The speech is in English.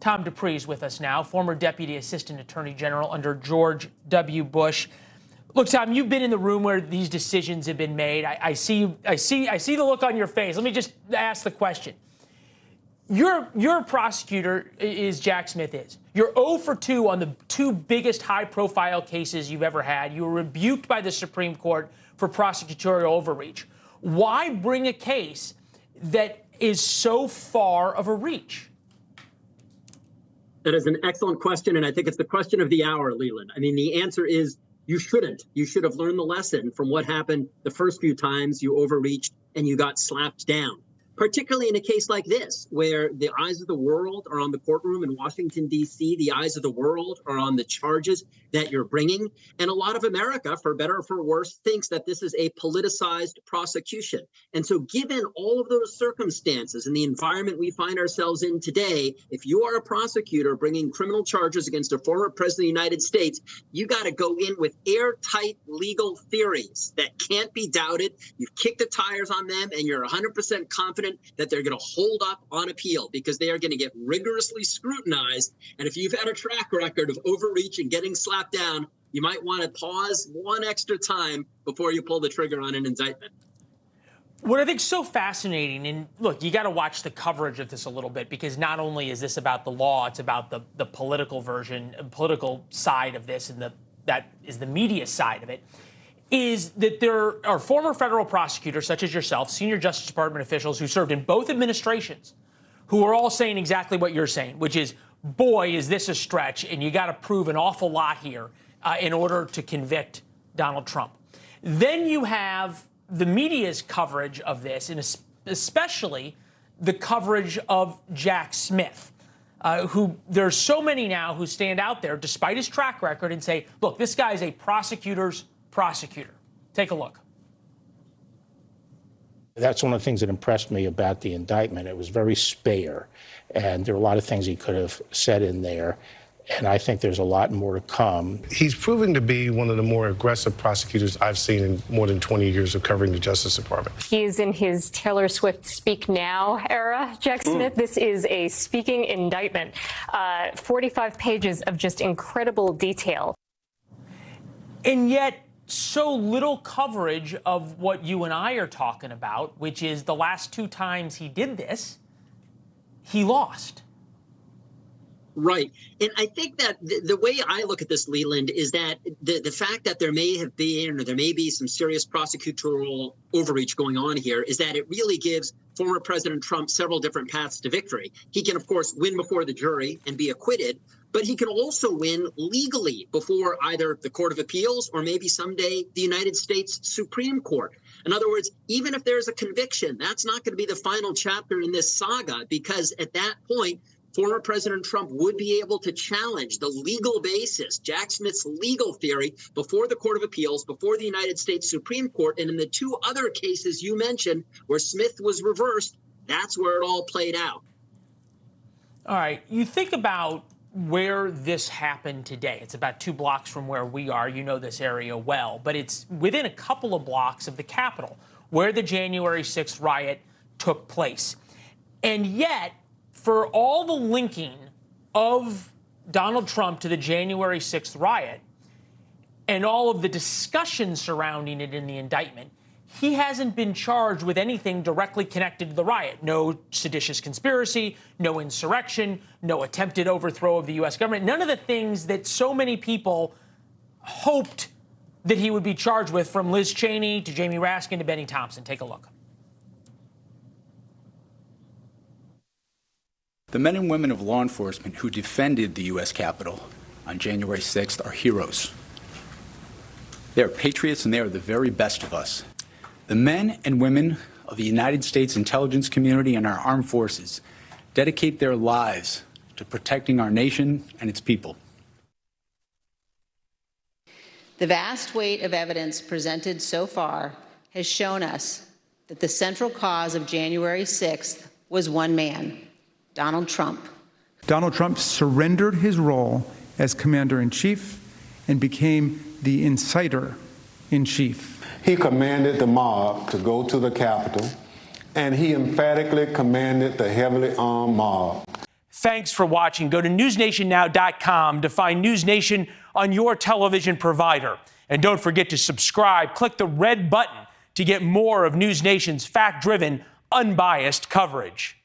Tom Dupree is with us now, former Deputy Assistant Attorney General under George W. Bush. Look, Tom, you've been in the room where these decisions have been made. I see the look on your face. Let me just ask the question. You're a prosecutor, is Jack Smith is. You're 0 for 2 on the two biggest high-profile cases you've ever had. You were rebuked by the Supreme Court for prosecutorial overreach. Why bring a case that is so far of a reach? That is an excellent question, and I think it's the question of the hour, Leland. I mean, the answer is you shouldn't. You should have learned the lesson from what happened the first few times you overreached and you got slapped down, particularly in a case like this, where the eyes of the world are on the courtroom in Washington, D.C. The eyes of the world are on the charges that you're bringing. And a lot of America, for better or for worse, thinks that this is a politicized prosecution. And so given all of those circumstances and the environment we find ourselves in today, if you are a prosecutor bringing criminal charges against a former president of the United States, you got to go in with airtight legal theories that can't be doubted. You've kicked the tires on them, and you're 100% confident that they're going to hold up on appeal because they are going to get rigorously scrutinized. And if you've had a track record of overreach and getting slapped down, you might want to pause one extra time before you pull the trigger on an indictment. What I think is so fascinating, and look, you got to watch the coverage of this a little bit, because not only is this about the law, it's about the political political side of this, and that is the media side of it, is that there are former federal prosecutors, such as yourself, senior Justice Department officials who served in both administrations, who are all saying exactly what you're saying, which is, boy, is this a stretch, and you got to prove an awful lot here in order to convict Donald Trump. Then you have the media's coverage of this, and especially the coverage of Jack Smith, who there's so many now who stand out there, despite his track record, and say, look, this guy's a prosecutor's prosecutor. Take a look. That's one of the things that impressed me about the indictment. It was very spare, and there were a lot of things he could have said in there, and I think there's a lot more to come. He's proving to be one of the more aggressive prosecutors I've seen in more than 20 years of covering the Justice Department. He's in his Taylor Swift Speak Now era, Jack Smith. This is a speaking indictment. 45 pages of just incredible detail. And yet, so little coverage of what you and I are talking about, which is the last two times he did this, he lost. Right. And I think that the way I look at this, Leland, is that the fact that there may have been, or there may be some serious prosecutorial overreach going on here, is that it really gives former President Trump several different paths to victory. He can, of course, win before the jury and be acquitted, but he can also win legally before either the Court of Appeals or maybe someday the United States Supreme Court. In other words, even if there's a conviction, that's not going to be the final chapter in this saga, because at that point, former President Trump would be able to challenge the legal basis, Jack Smith's legal theory, before the Court of Appeals, before the United States Supreme Court. And in the two other cases you mentioned where Smith was reversed, that's where it all played out. All right. You think about where this happened today. It's about 2 blocks from where we are. You know this area well, but it's within a couple of blocks of the Capitol, where the January 6th riot took place. And yet, for all the linking of Donald Trump to the January 6th riot and all of the discussion surrounding it in the indictment, he hasn't been charged with anything directly connected to the riot. No seditious conspiracy, no insurrection, no attempted overthrow of the U.S. government. None of the things that so many people hoped that he would be charged with, from Liz Cheney to Jamie Raskin to Benny Thompson. Take a look. The men and women of law enforcement who defended the U.S. Capitol on January 6th are heroes. They are patriots, and they are the very best of us. The men and women of the United States intelligence community and our armed forces dedicate their lives to protecting our nation and its people. The vast weight of evidence presented so far has shown us that the central cause of January 6th was one man, Donald Trump. Donald Trump surrendered his role as commander-in-chief and became the inciter-in-chief. He commanded the mob to go to the Capitol, and he emphatically commanded the heavily armed mob. Thanks for watching. Go to newsnationnow.com to find NewsNation on your television provider. And don't forget to subscribe. Click the red button to get more of NewsNation's fact-driven, unbiased coverage.